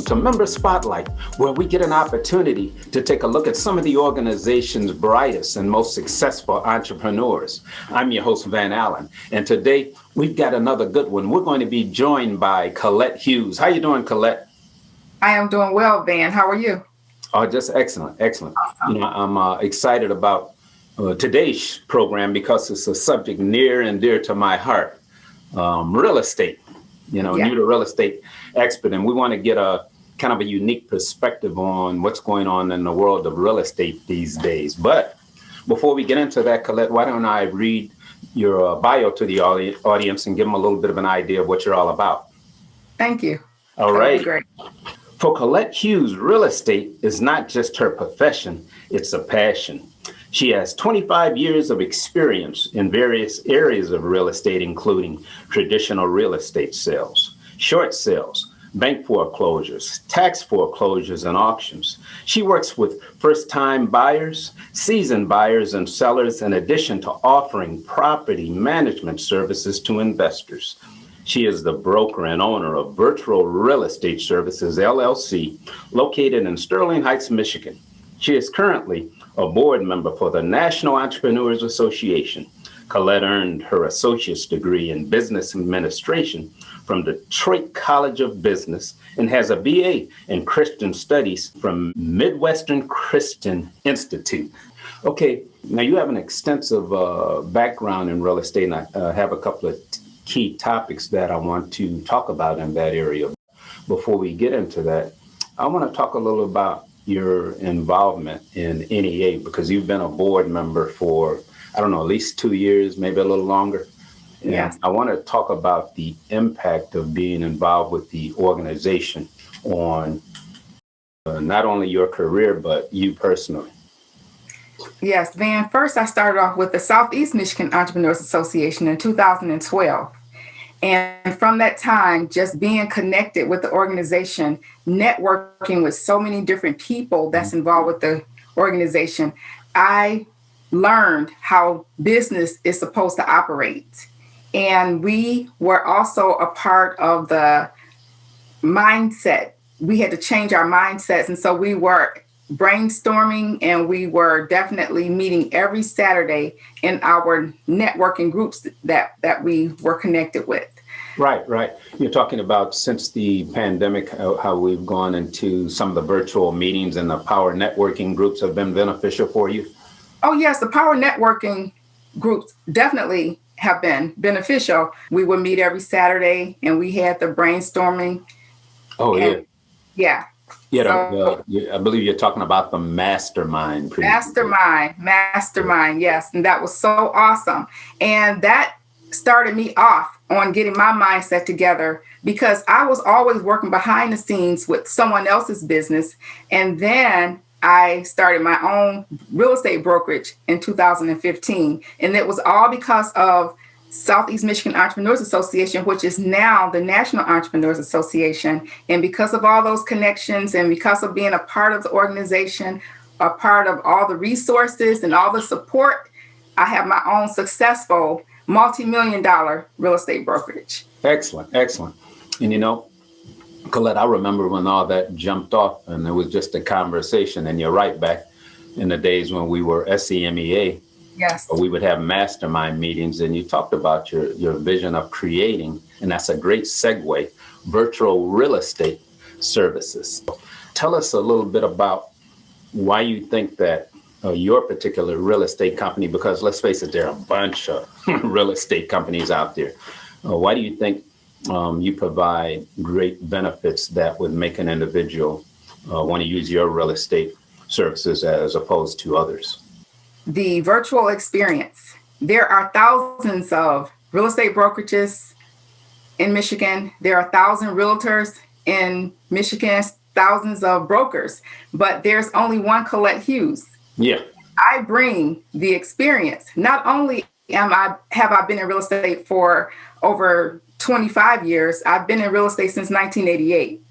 to Member Spotlight, where we get an opportunity to take a look at some of the organization's brightest and most successful entrepreneurs. I'm your host, Van Allen, and today we've got another good one. We're going to be joined by Colette Hughes. How you doing, Colette? I am doing well, Van. How are you? Oh, just excellent, excellent. I'm excited about today's program because it's a subject near and dear to my heart, real estate. New to real estate expert, and we want to get a kind of a unique perspective on what's going on in the world of real estate these days. But before we get into that, Colette, why don't I read your bio to the audience and give them a little bit of an idea of what you're all about? Thank you. All right. Great. For Colette Hughes, real estate is not just her profession, it's a passion. She has 25 years of experience in various areas of real estate, including traditional real estate sales, short sales, bank foreclosures, tax foreclosures, and auctions. She works with first-time buyers, seasoned buyers, and sellers, in addition to offering property management services to investors. She is the broker and owner of Virtual Real Estate Services, LLC, located in Sterling Heights, Michigan. She is currently a board member for the National Entrepreneurs Association. Colette earned her associate's degree in business administration from Detroit College of Business and has a BA in Christian Studies from Midwestern Christian Institute. Okay, now you have an extensive background in real estate, and I have a couple of key topics that I want to talk about in that area. Before we get into that, I want to talk a little about your involvement in NEA, because you've been a board member for, at least 2 years, maybe a little longer. And yes. I want to talk about the impact of being involved with the organization on not only your career, but you personally. Yes, Van. First, I started off with the Southeast Michigan Entrepreneurs Association in 2012. And from that time, just being connected with the organization, networking with so many different people that's involved with the organization, I learned how business is supposed to operate. And we were also a part of the mindset. We had to change our mindsets. And so we were brainstorming, and we were definitely meeting every Saturday in our networking groups that we were connected with. Right. You're talking about since the pandemic, how we've gone into some of the virtual meetings, and the power networking groups have been beneficial for you? Oh, yes. The power networking groups definitely have been beneficial. We would meet every Saturday, and we had the brainstorming. Oh, and, yeah. So, I believe you're talking about the mastermind. Mastermind, yes. And that was so awesome. And that started me off on getting my mindset together, because I was always working behind the scenes with someone else's business. And then I started my own real estate brokerage in 2015. And it was all because of Southeast Michigan Entrepreneurs Association, which is now the National Entrepreneurs Association. And because of all those connections, and because of being a part of the organization, a part of all the resources and all the support, I have my own successful multi-million-dollar real estate brokerage. Excellent. And Colette, I remember when all that jumped off, and it was just a conversation. And you're right, back in the days when we were SEMEA, yes, we would have mastermind meetings, and you talked about your vision of creating, and that's a great segue, virtual real estate services. Tell us a little bit about why you think that your particular real estate company, because let's face it, there are a bunch of real estate companies out there. Why do you think you provide great benefits that would make an individual want to use your real estate services as opposed to others? The virtual experience. There are thousands of real estate brokerages in Michigan. There are 1,000 realtors in Michigan, thousands of brokers, but there's only one Colette Hughes. Yeah. I bring the experience. Not only have I been in real estate for over 25 years, I've been in real estate since 1988.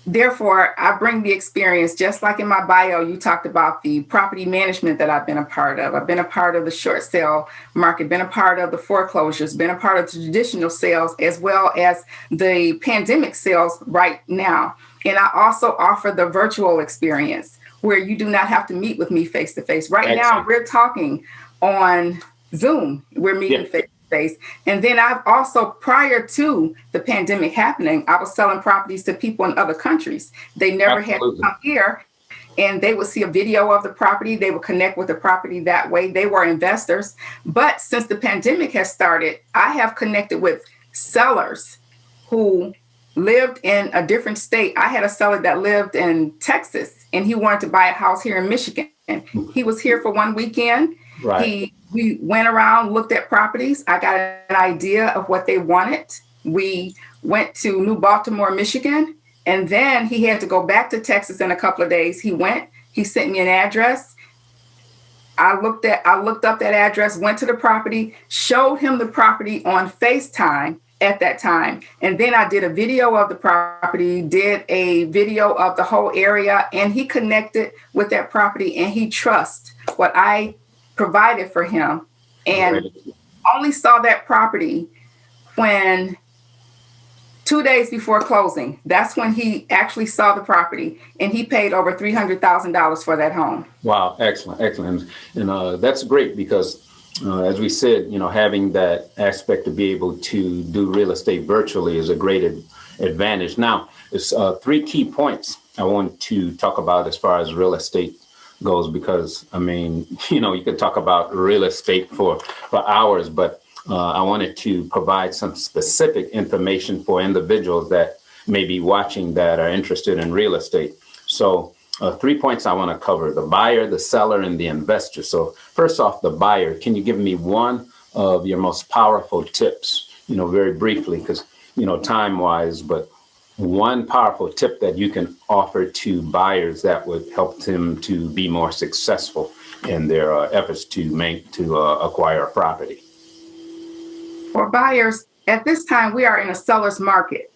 Therefore, I bring the experience. Just like in my bio, you talked about the property management that I've been a part of. I've been a part of the short sale market, been a part of the foreclosures, been a part of the traditional sales, as well as the pandemic sales right now. And I also offer the virtual experience where you do not have to meet with me face to face. Right now, Excellent. we're talking on Zoom. We're Yeah, meeting face to face. And then I've also, prior to the pandemic happening, I was selling properties to people in other countries. They never had to absolutely. come here, and they would see a video of the property. They would connect with the property that way. They were investors. But since the pandemic has started, I have connected with sellers who lived in a different state. I had a seller that lived in Texas, and he wanted to buy a house here in Michigan. He was here for one weekend. Right. We went around, looked at properties. I got an idea of what they wanted. We went to New Baltimore, Michigan, and then he had to go back to Texas in a couple of days. He sent me an address. I looked up that address, went to the property, showed him the property on FaceTime at that time. And then I did a video of the property, did a video of the whole area, and he connected with that property, and he trusts what I provided for him, and only saw that property when 2 days before closing. That's when he actually saw the property, and he paid over $300,000 for that home. Wow, excellent, excellent. And that's great because, as we said, having that aspect to be able to do real estate virtually is a great advantage. Now, there's 3 key points I want to talk about as far as real estate goes, because, you could talk about real estate for hours, but I wanted to provide some specific information for individuals that may be watching that are interested in real estate. So 3 points I want to cover: the buyer, the seller, and the investor. So first off, the buyer. Can you give me one of your most powerful tips, very briefly, because, time wise, but one powerful tip that you can offer to buyers that would help them to be more successful in their efforts to acquire a property? For buyers, at this time, we are in a seller's market,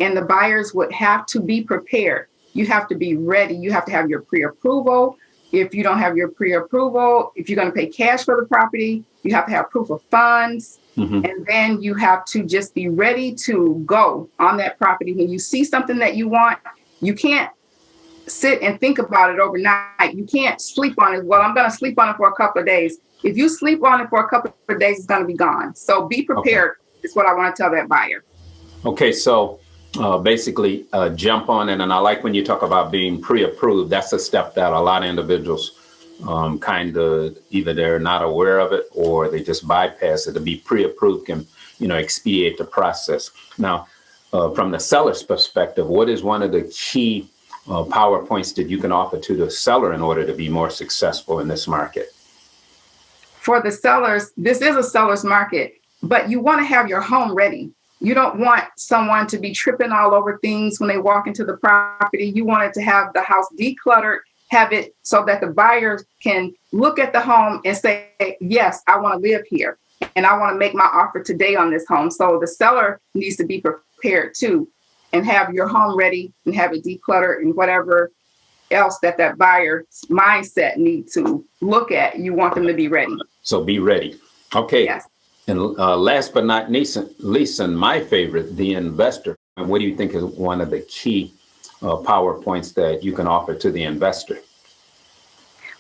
and the buyers would have to be prepared. You have to be ready. You have to have your pre-approval. If you don't have your pre-approval, if you're going to pay cash for the property, you have to have proof of funds. Mm-hmm. And then you have to just be ready to go on that property. When you see something that you want, you can't sit and think about it overnight. You can't sleep on it. Well, I'm going to sleep on it for a couple of days. If you sleep on it for a couple of days, it's going to be gone. So be prepared. Okay. Is what I want to tell that buyer. Okay, so basically jump on it. And I like when you talk about being pre-approved. That's a step that a lot of individuals kind of either they're not aware of it or they just bypass it. To be pre-approved can, expedite the process. Now, from the seller's perspective, what is one of the key PowerPoints that you can offer to the seller in order to be more successful in this market? For the sellers, this is a seller's market, but you want to have your home ready. You don't want someone to be tripping all over things when they walk into the property. You want it to have the house decluttered, have it so that the buyers can look at the home and say, yes, I want to live here, and I want to make my offer today on this home. So the seller needs to be prepared too, and have your home ready and have it decluttered and whatever else that buyer's mindset needs to look at. You want them to be ready. So be ready. Okay. Yes. And last but not least, and my favorite, the investor. And what do you think is one of the key PowerPoints that you can offer to the investor?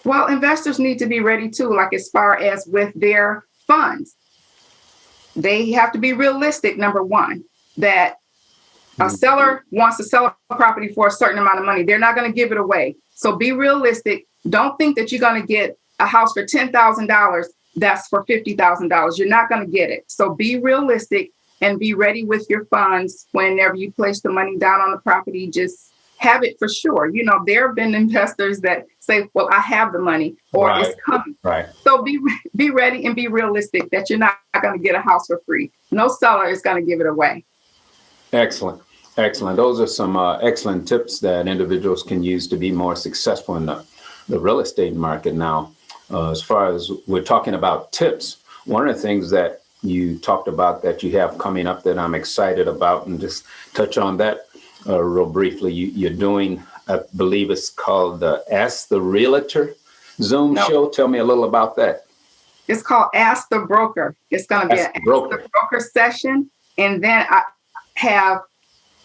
Well, investors need to be ready too, like as far as with their funds. They have to be realistic, number one, that a seller wants to sell a property for a certain amount of money. They're not going to give it away. So be realistic. Don't think that you're going to get a house for $10,000 that's for $50,000. You're not going to get it. So be realistic and be ready with your funds whenever you place the money down on the property. Just have it for sure. There have been investors that say, well, I have the money or right. It's coming. Right. So be ready and be realistic that you're not going to get a house for free. No seller is going to give it away. Excellent. Excellent. Those are some excellent tips that individuals can use to be more successful in the real estate market. Now, as far as we're talking about tips, one of the things that you talked about that you have coming up that I'm excited about, and just touch on that real briefly. You're doing, I believe it's called the Ask the Realtor Zoom show. Tell me a little about that. It's called Ask the Broker. It's going to be an Ask the Broker session. And then I have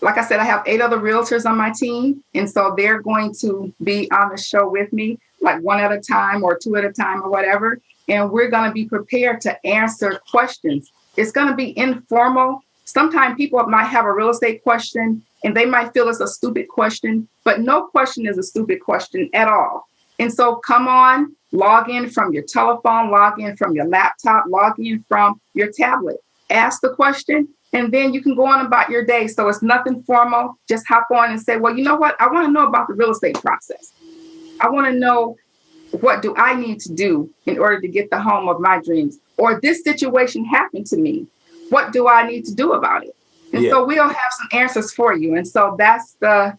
like I said, I have 8 other realtors on my team. And so they're going to be on the show with me, like 1 at a time or 2 at a time or whatever. And we're going to be prepared to answer questions. It's going to be informal. Sometimes people might have a real estate question and they might feel it's a stupid question, but no question is a stupid question at all. And so come on, log in from your telephone, log in from your laptop, log in from your tablet, ask the question, and then you can go on about your day. So it's nothing formal. Just hop on and say, well, you know what? I want to know about the real estate process. I want to know, what do I need to do in order to get the home of my dreams? Or this situation happened to me. What do I need to do about it? And so we'll have some answers for you. And so that's the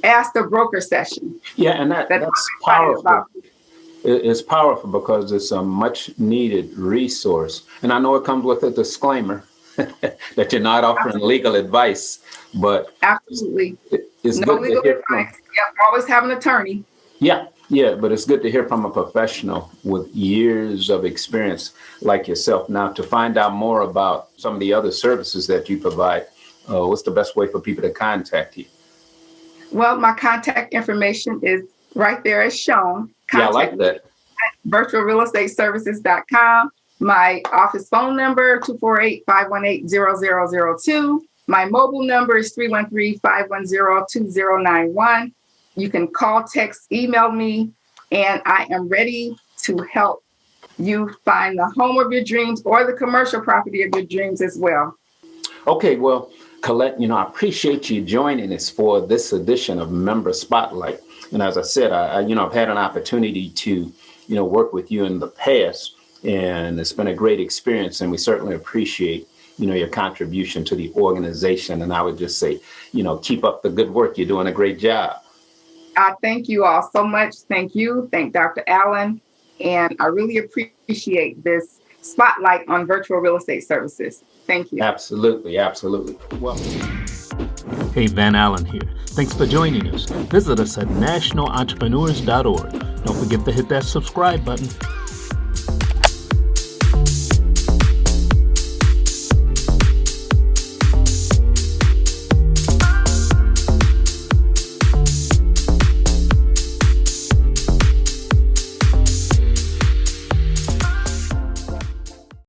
Ask the Broker session. Yeah, and that's powerful. It's powerful because it's a much needed resource. And I know it comes with a disclaimer that you're not offering legal advice, but absolutely, it's no good legal to hear advice. Always have an attorney. Yeah, but it's good to hear from a professional with years of experience like yourself. Now, to find out more about some of the other services that you provide, what's the best way for people to contact you? Well, my contact information is right there as shown. I like that. virtualrealestateservices.com. My office phone number, 248-518-0002. My mobile number is 313-510-2091. You can call, text, email me, and I am ready to help you find the home of your dreams or the commercial property of your dreams as well. Okay, well, Colette, I appreciate you joining us for this edition of Member Spotlight. And as I said, I've had an opportunity to, work with you in the past, and it's been a great experience. And we certainly appreciate, your contribution to the organization. And I would just say, keep up the good work. You're doing a great job. I thank you all so much. Thank you. Thank Dr. Allen. And I really appreciate this spotlight on virtual real estate services. Thank you. Absolutely. Well, hey, Van Allen here. Thanks for joining us. Visit us at nationalentrepreneurs.org. Don't forget to hit that subscribe button.